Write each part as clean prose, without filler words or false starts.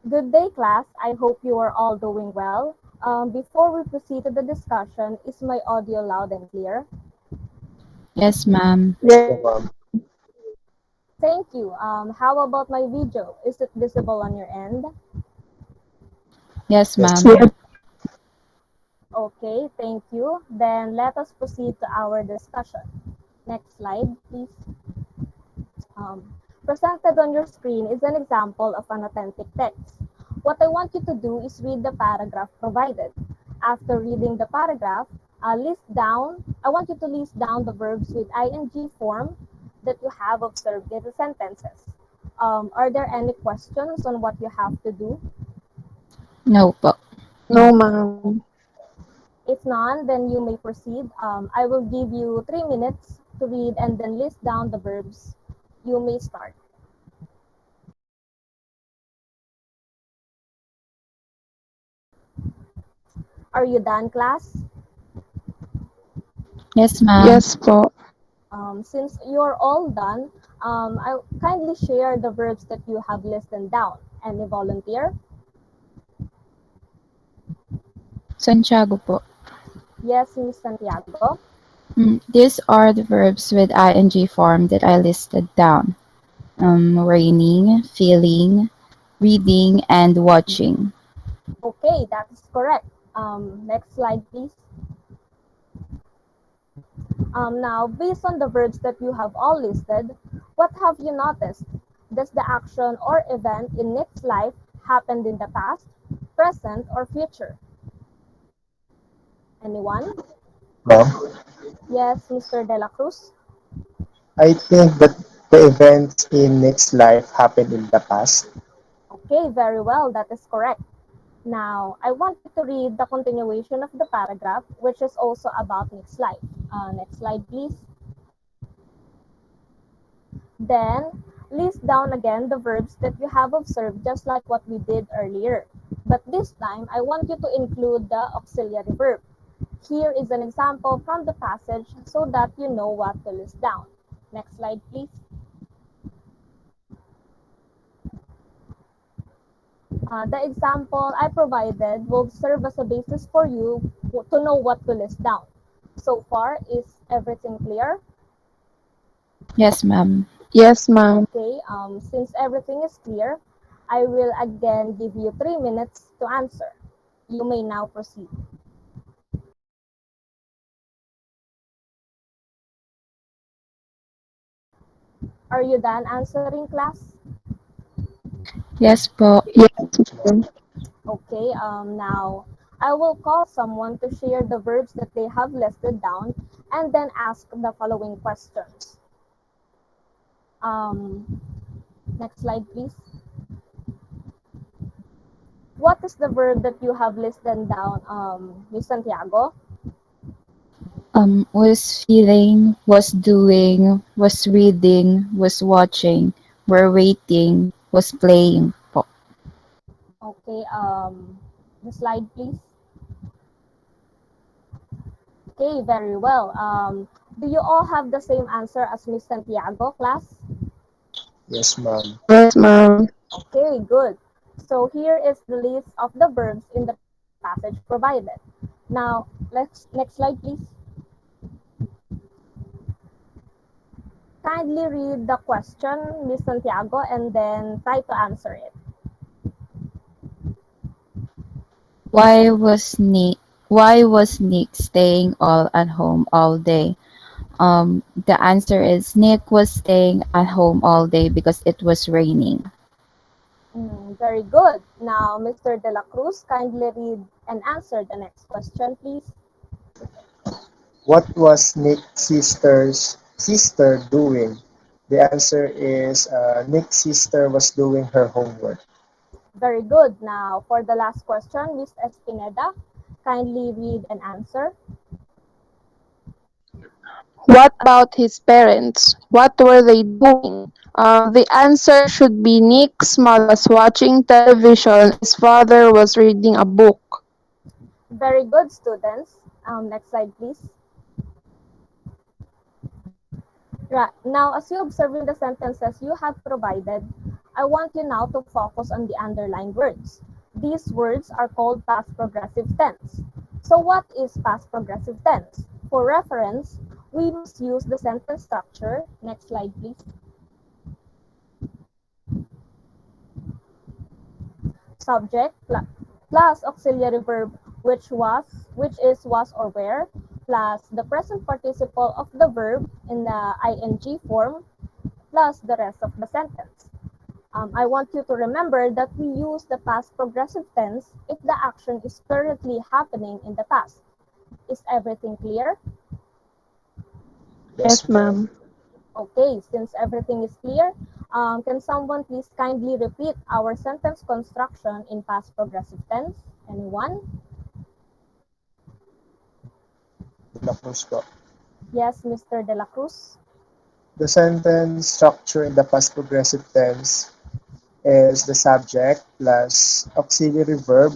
Good day, class. I hope you are all doing well. Before we proceed to the discussion, is my audio loud and clear? Yes, ma'am. Yes, po, ma'am. Thank you. How about my video? Is it visible on your end? Yes, Yes, ma'am. ma'am. Okay, thank you. Then let us proceed to our discussion. Next slide, please. Presented on your screen is an example of an authentic text. What I want you to do is read the paragraph provided. After reading the paragraph, I want you to list down the verbs with ing form that you have observed in the sentences. Are there any questions on what you have to do? No po. No, ma'am. If none, then you may proceed. I will give you 3 minutes to read and then list down the verbs. You may start. Are you done, class? Yes, ma'am. Yes po. Since you're all done, I kindly share the verbs that you have listed down. Any volunteer? Santiago po. Yes, Miss Santiago. These are the verbs with ing form that I listed down. Raining, feeling, reading, and watching. Okay, that is correct. Next slide, please. Now, based on the verbs that you have all listed, what have you noticed? Does the action or event in Nick's life happened in the past, present, or future? Anyone? Ma'am, Yes, Mr. De La Cruz. I think that the events in Nick's life happened in the past. Okay, very well. That is correct. Now, I want you to read the continuation of the paragraph, which is also about Nick's life. Next slide, please. Then, list down again the verbs that you have observed, just like what we did earlier. But this time, I want you to include the auxiliary verb. Here is an example from the passage so that you know what to list down. Next slide, please. The example I provided will serve as a basis for you to know what to list down. So far, is everything clear? Yes, ma'am. Yes, ma'am. Okay, since everything is clear, I will again give you 3 minutes to answer. You may now proceed. Are you done answering, class? Yes po. Yes, ma'am. Okay, now I will call someone to share the verbs that they have listed down and then ask the following questions. Um, Next slide, please. What is the verb that you have listed down, Miss Santiago? Was feeling, was doing, was reading, was watching, were waiting, was playing po. Okay, the slide, please. Okay, very well. Do you all have the same answer as Miss Santiago, class? Yes, ma'am. Yes, ma'am. Okay, good. So here is the list of the verbs in the passage provided. Now, next slide, please. Kindly read the question, Miss Santiago, and then try to answer it. Why was Nick why was Nick staying all at home all day? The answer is Nick was staying at home all day because it was raining. Very good. Now, Mr. De La Cruz, kindly read and answer the next question, please. What was Nick's sister doing? The answer is Nick's sister was doing her homework. Very good. Now, for the last question, Miss Espineda, kindly read and answer. What about his parents? What were they doing? The answer should be Nick's mother was watching television, his father was reading a book. Very good, students. Next slide, please. Right. Now, as you observe in the sentences you have provided, I want you now to focus on the underlined words. These words are called past progressive tense. So what is past progressive tense? For reference, we must use the sentence structure. Next slide, please. Subject plus auxiliary verb which is was or were, plus the present participle of the verb in the ing form, plus the rest of the sentence. I want you to remember that we use the past progressive tense if the action is currently happening in the past. Is everything clear? Yes, Yes, ma'am. ma'am. Okay, since everything is clear, can someone please kindly repeat our sentence construction in past progressive tense? Anyone? De la Cruz po. Yes, Mr. De La Cruz. The sentence structure in the past progressive tense is the subject plus auxiliary verb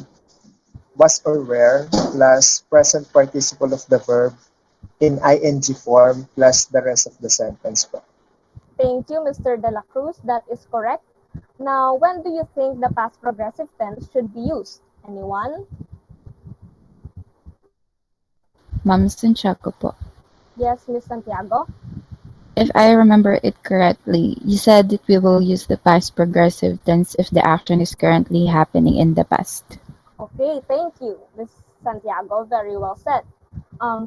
was or were plus present participle of the verb in ing form plus the rest of the sentence po. Thank you, Mr. De La Cruz. That is correct. Now, when do you think the past progressive tense should be used? Anyone? Ma'am Santiago po. Yes, Miss Santiago. If I remember it correctly, you said that we will use the past progressive tense if the action is currently happening in the past. Okay, thank you, Miss Santiago. Very well said.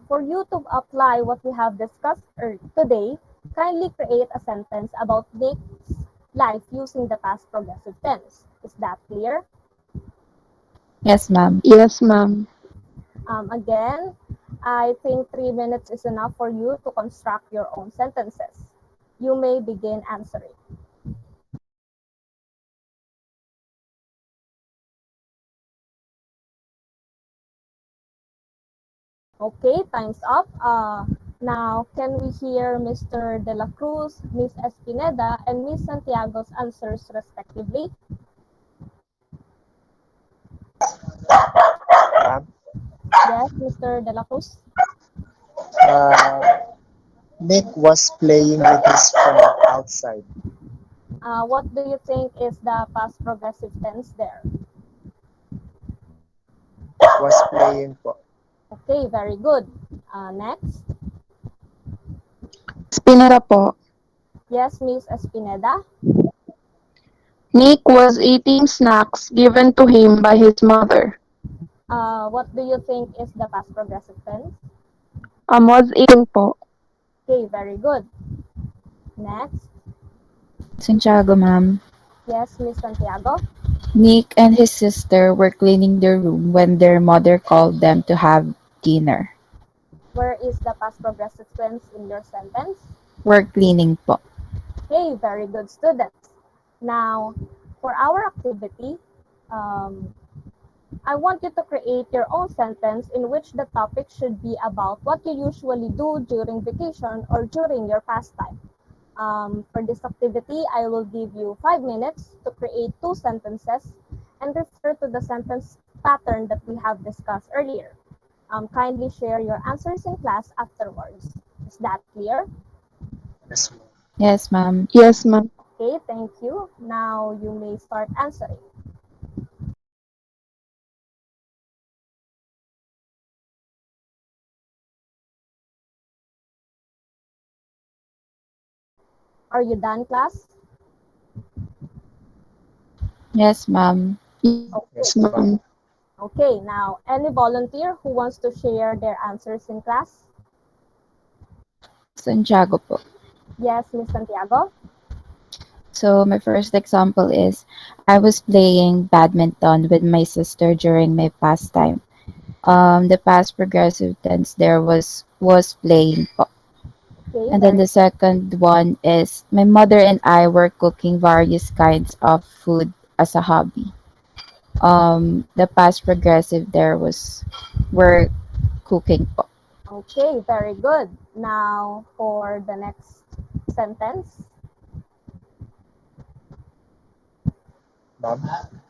For you to apply what we have discussed today, kindly create a sentence about Nick's life using the past progressive tense. Is that clear? Yes, ma'am. Yes, ma'am. Again, I think 3 minutes is enough for you to construct your own sentences. You may begin answering. Okay, time's up. Now, can we hear Mr. De La Cruz, Miss Espineda, and Miss Santiago's answers respectively? Ma'am, Yes, Mr. De La Cruz. uh, Nick was playing with his friend outside. What do you think is the past progressive tense there? Was playing po. Okay, very good. Next. Spinera po. Yes, Miss Espineda. Nick was eating snacks given to him by his mother. What do you think is the past progressive tense? Was eating po. Okay, very good. Next. Santiago, ma'am. Yes, Miss Santiago. Nick and his sister were cleaning their room when their mother called them to have dinner. Where is the past progressive tense in your sentence? We're cleaning po. Okay, very good students. Now, for our activity, um, I want you to create your own sentence in which the topic should be about what you usually do during vacation or during your pastime. For this activity, I will give you 5 minutes to create two sentences and refer to the sentence pattern that we have discussed earlier. Kindly share your answers in class afterwards. Is that clear? Yes, ma'am. Yes, ma'am. Yes, ma'am. Okay, thank you. Now you may start answering. Are you done, class? Yes, ma'am. Okay. Yes, ma'am. Okay, now any volunteer who wants to share their answers in class? Santiago po. Yes, Miss Santiago. So my first example is I was playing badminton with my sister during my pastime. The past progressive tense there was playing po. Okay, And then very the second one is my mother and I were cooking various kinds of food as a hobby. The past progressive there was we're cooking po. very good. Now for the next sentence, Ma'am.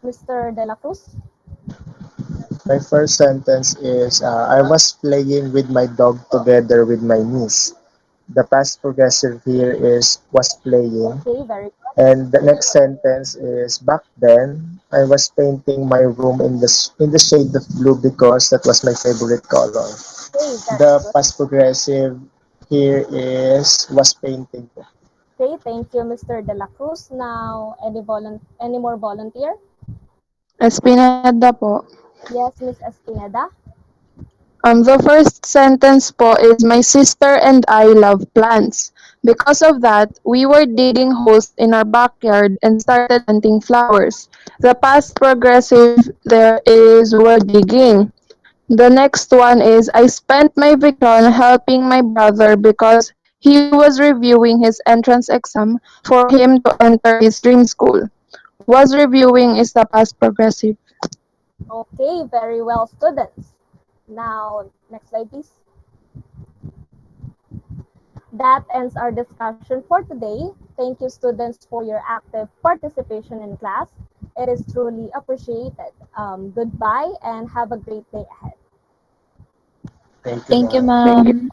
Mr. De La Cruz. My first sentence is I was playing with my dog together with my niece. The past progressive here is was playing. Okay, very good. And the next sentence is back then I was painting my room in the shade of blue because that was my favorite color. Okay, very The good. past progressive here is was painting po. Okay, thank you, Mr. De La Cruz. Now, any more volunteer? Espineda po. Yes, Miss Espineda. The first sentence po is my sister and I love plants. Because of that, we were digging holes in our backyard and started planting flowers. The past progressive there is were digging. The next one is I spent my vacation helping my brother because he was reviewing his entrance exam for him to enter his dream school. Was reviewing is the past progressive. Okay, very well, students. Now, next slide, please. That ends our discussion for today. Thank you, students, for your active participation in class. It is truly appreciated. Goodbye and have a great day ahead. Thank you Thank you, ma'am. Thank you. ma'am.